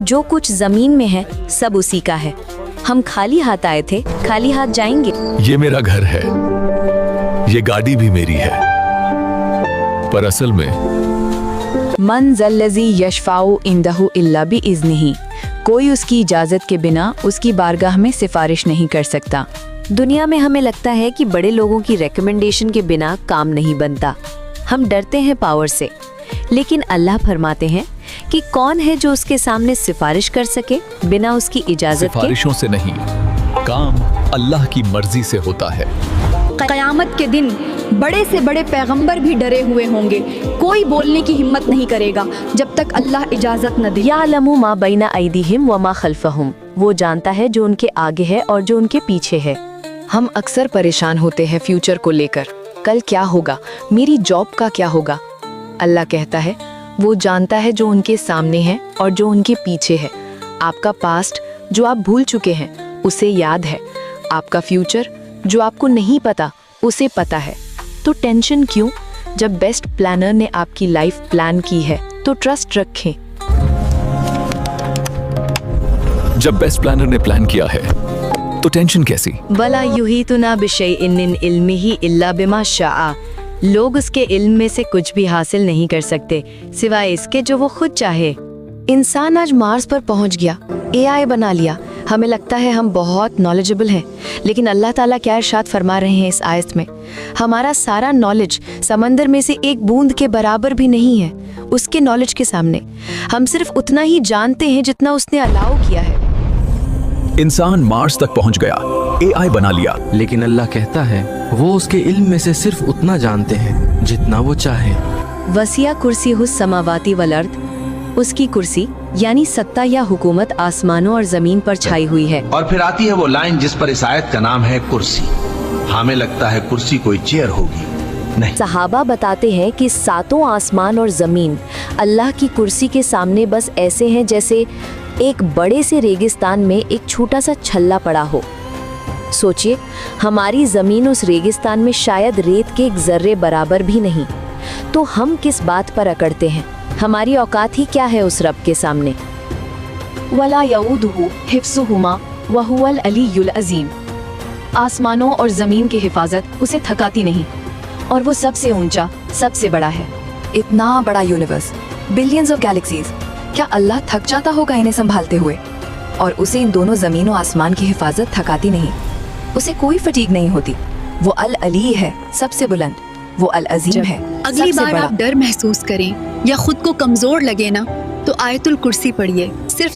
जो कुछ जमीन में है सब उसी का है। हम खाली हाथ आए थे, खाली हाथ जाएंगे। ये मेरा घर है, ये गाड़ी भी मेरी है, पर असल में मन ज़ल्लज़ी यशफ़ाउ इंदहु इल्ला बिइज़्निही, कोई उसकी इजाज़त के बिना उसकी बारगाह में सिफारिश नहीं कर सकता। दुनिया में हमें लगता है कि बड़े लोगों की रिकमेंडेशन के बिना काम नहीं बनता। हम डरते हैं पावर से, लेकिन अल्लाह फरमाते हैं कि कौन है जो उसके सामने सिफारिश कर सके बिना उसकी इजाज़त के। सिफारिशों से नहीं, काम अल्लाह की मर्जी से होता है। क़यामत के दिन बड़े से बड़े पैगंबर भी डरे हुए होंगे, कोई बोलने की हिम्मत नहीं करेगा जब तक अल्लाह इजाज़त न दे। यालमु मा बैना ऐदीहिम व मा खल्फहुम, वो जानता है जो उनके आगे है और जो उनके पीछे है। हम अक्सर परेशान होते हैं फ्यूचर को लेकर, कल क्या होगा, मेरी जॉब का क्या होगा। अल्लाह कहता है वो जानता है जो उनके सामने है और जो उनके पीछे है। आपका पास्ट जो आप भूल चुके हैं उसे याद है, आपका फ्यूचर जो आपको नहीं पता उसे पता है। तो टेंशन क्यों, जब बेस्ट प्लानर ने आपकी लाइफ प्लान की है तो ट्रस्ट रखें। जब बेस्ट प्लानर ने प्लान किया है तो टेंशन कैसी। वला युहीतुना बिशैइन मिन इल्मिही इल्ला बिमा शाअ, लोग उसके इल्म में से कुछ भी हासिल नहीं कर सकते सिवाय इसके जो वो खुद चाहे। इंसान आज मार्स पर पहुंच गया, एआई बना लिया, हमें लगता है हम बहुत नॉलेजेबल हैं, लेकिन अल्लाह ताला क्या इरशाद फरमा रहे हैं इस आयत में, हमारा सारा नॉलेज समंदर में से एक बूंद के बराबर भी नहीं है उसके नॉलेज के सामने। हम सिर्फ उतना ही जानते हैं जितना उसने अलाउ किया है। इंसान मार्स तक पहुंच गया, एआई बना लिया, लेकिन अल्लाह कहता है वो उसके इल्म में से सिर्फ उतना जानते हैं जितना वो चाहे। वसिया कुर्सीहुस समावाती वल अर्द, उसकी कुर्सी यानी सत्ता या हुकूमत आसमानों और जमीन पर छाई हुई है। और फिर आती है वो लाइन जिस पर इस आयत का नाम है कुर्सी। हमें लगता है कुर्सी कोई चेयर होगी, नहीं। सहाबा बताते हैं कि सातों आसमान और जमीन अल्लाह की कुर्सी के सामने बस ऐसे हैं जैसे एक बड़े से रेगिस्तान में एक छोटा सा छल्ला पड़ा हो। सोचिए, हमारी जमीन उस रेगिस्तान में शायद रेत के एक जर्रे बराबर भी नहीं, तो हम किस बात पर अकड़ते हैं। हमारी औकात ही क्या है उस रब के सामने। वला यऊदुहु हिफ्ज़ुहुमा व हुवल अलीयुल अज़ीम, आसमानों और जमीन की हिफाजत उसे थकाती नहीं और वो सबसे ऊंचा, सबसे बड़ा है। इतना बड़ा यूनिवर्स, बिलियंस ऑफ गैलेक्सीज, क्या अल्लाह थक जाता होगा इन्हें संभालते हुए? और उसे इन दोनों जमीन और आसमान की हिफाजत थकाती नहीं, उसे कोई फटीग नहीं होती। वो अल अली है, सबसे बुलंद, वो अल अजीम है, अगली सबसे बार बड़ा। आप डर महसूस करें या खुद को कमजोर लगे ना, तो आयतुल कुर्सी पढ़िए। सिर्फ